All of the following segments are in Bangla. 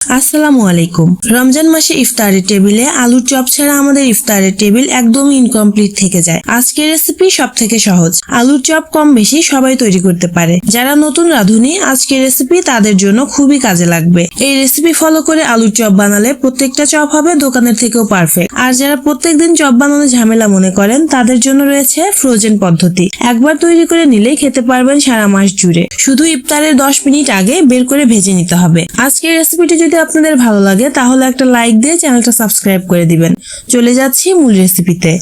আসসালামু আলাইকুম। রমজান মাসে ইফতারের টেবিলে আলুর চপ ছাড়া আমাদের ইফতারের টেবিল একদমই ইনকমপ্লিট থেকে যায়। আজকের রেসিপি সব থেকে সহজ। আলুর চপ কম বেশি সবাই তৈরি করতে পারে। যারা নতুন রাঁধুনি, আজকের রেসিপি তাদের জন্য খুবই কাজে লাগবে। এই রেসিপি ফলো করে আলুর চপ বানালে প্রত্যেকটা চপ হবে দোকানের থেকেও পারফেক্ট। আর যারা প্রত্যেকদিন চপ বানানো ঝামেলা মনে করেন, তাদের জন্য রয়েছে ফ্রোজেন পদ্ধতি। একবার তৈরি করে নিলেই খেতে পারবেন সারা মাস জুড়ে। শুধু ইফতারের 10 মিনিট আগে বের করে ভেজে নিতে হবে। আজকের রেসিপিটি যদি আপনাদের ভালো লাগে তাহলে একটা লাইক দিয়ে চ্যানেলটা সাবস্ক্রাইব করে দিবেন। চলে যাচ্ছি মূল রেসিপিতে।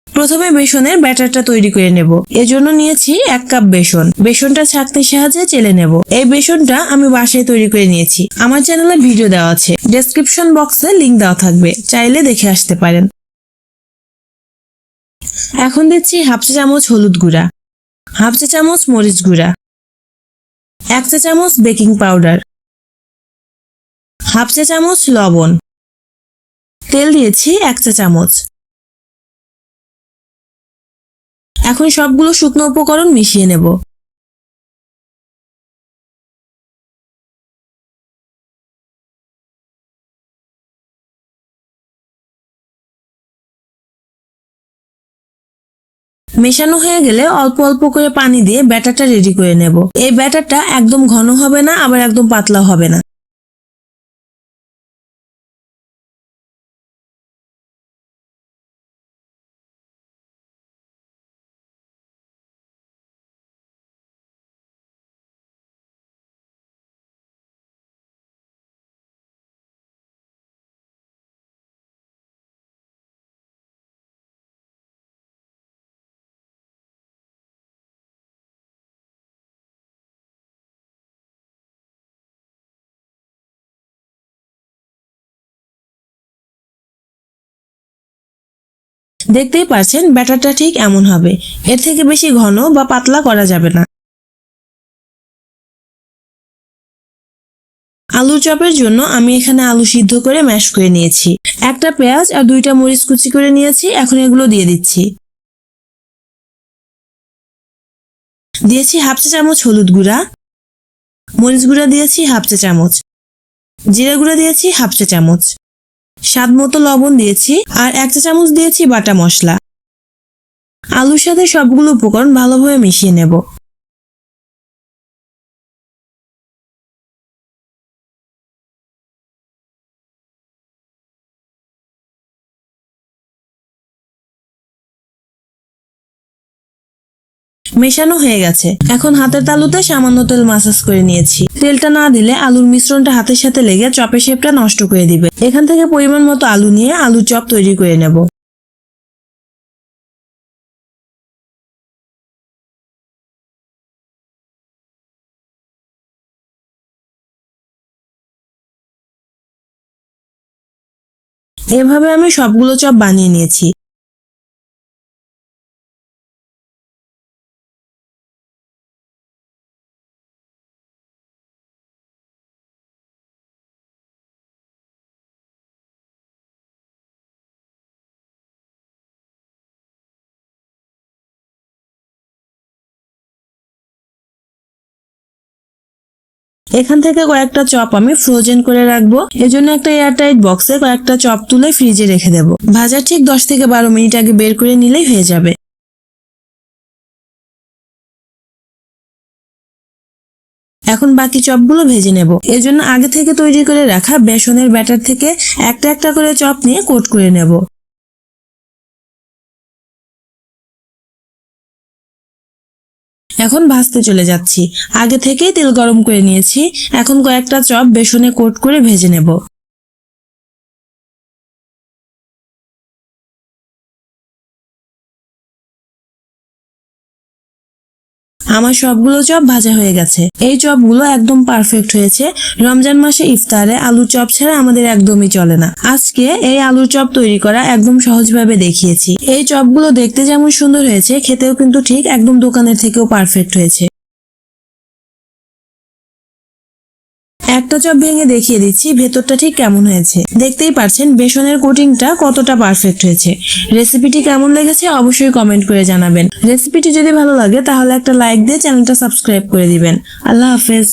প্রথমে বেসনের ব্যাটারটা তৈরি করে নেব। এজন্য নিয়েছি 1 কাপ বেসন। বেসনটা ছাঁকনির সাহায্যে চেলে নেব। এই বেসনটা আমি বাসায় তৈরি করে নিয়েছি। আমার চ্যানেলে ভিডিও দেওয়া আছে, ডেসক্রিপশন বক্সে লিংক দেওয়া থাকবে, চাইলে দেখে আসতে পারেন। এখন দিচ্ছি হাফ চা চামচ হলুদ গুঁড়া, হাফ চা চামচ মরিচ গুঁড়া, 1 চা চামচ বেকিং পাউডার, হাফ চা চামচ লবণ, তেল দিয়েছি 1 চা চামচ। এখন সবগুলো শুকনো উপকরণ মিশিয়ে নেব। মেশানো হয়ে গেলে অল্প অল্প করে পানি দিয়ে ব্যাটারটা রেডি করে নেব। এই ব্যাটারটা একদম ঘন হবে না, আবার একদম পাতলা হবে না। দেখতেই পাচ্ছেন ব্যাটারটা ঠিক এমন হবে। এর থেকে বেশি ঘন বা পাতলা করা যাবে না। আলুর চপের জন্য আমি এখানে আলু সিদ্ধ করে ম্যাশ করে নিয়েছি। একটা পেঁয়াজ আর 2টা মরিচ কুচি করে নিয়েছি। এখন এগুলো দিয়ে দিচ্ছি। দিয়েছি হাফ চা চামচ হলুদ গুঁড়া, মরিচ গুঁড়া দিয়েছি হাফ চা চামচ, জিরা গুঁড়া দিয়েছি হাফ চা চামচ, স্বাদ মতো লবণ দিয়েছি, আর 1 চা চামচ দিয়েছি বাটা মশলা। আলুর সাথে সবগুলো উপকরণ ভালোভাবে মিশিয়ে নেব। মেশানো হয়ে গেছে। এখন হাতের তালুতে সামান্য তেল মাসাজ করে নিয়েছি। তেলটা না দিলে আলুর মিশ্রণটা হাতের সাথে লেগে চপের শেপটা নষ্ট করে দিবে। এখান থেকে পরিমাণ মতো আলু নিয়ে আলুর চপ তৈরি করে নেব। এভাবে আমি সবগুলো চপ বানিয়ে নিয়েছি। এখান থেকে কয়েকটা চপ আমি ফ্রোজেন করে রাখবো। এজন্য একটা এয়ারটাইট বক্সে কয়েকটা চপ তুলে ফ্রিজে রেখে দেব। ভাজার ঠিক 10 থেকে 12 মিনিট আগে বের করে নিলেই হয়ে যাবে। এখন বাকি চপগুলো ভেজে নেব। এজন্য আগে থেকে তৈরি করে রাখা বেসনের ব্যাটার থেকে একটা একটা করে চপ নিয়ে কোট করে নেব। এখন ভাজতে চলে যাচ্ছি। আগে থেকেই তেল গরম করে নিয়েছি। এখন কয়েকটা চপ বেসনে কোট করে ভেজে নেব। আমার সবগুলো চপ ভাজা হয়ে গেছে। এই চপগুলো একদম পারফেক্ট হয়েছে। রমজান মাসে ইফতারে আলুর চপ ছাড়া আমাদের একদমই চলে না। আজকে এই আলুর চপ তৈরি করা একদম সহজভাবে দেখিয়েছি। এই চপগুলো দেখতে যেমন সুন্দর হয়েছে, খেতেও কিন্তু ঠিক একদম দোকানের থেকেও পারফেক্ট হয়েছে। একটা চপ ভেঙে দেখিয়ে দিচ্ছি ভেতরটা ঠিক কেমন হয়েছে। দেখতেই পাচ্ছেন বেসনের কোটিংটা কতটা পারফেক্ট হয়েছে। রেসিপিটি কেমন লেগেছে অবশ্যই কমেন্ট করে জানাবেন। রেসিপিটি যদি ভালো লাগে তাহলে একটা লাইক দিয়ে চ্যানেলটা সাবস্ক্রাইব করে দিবেন। আল্লাহ হাফেজ।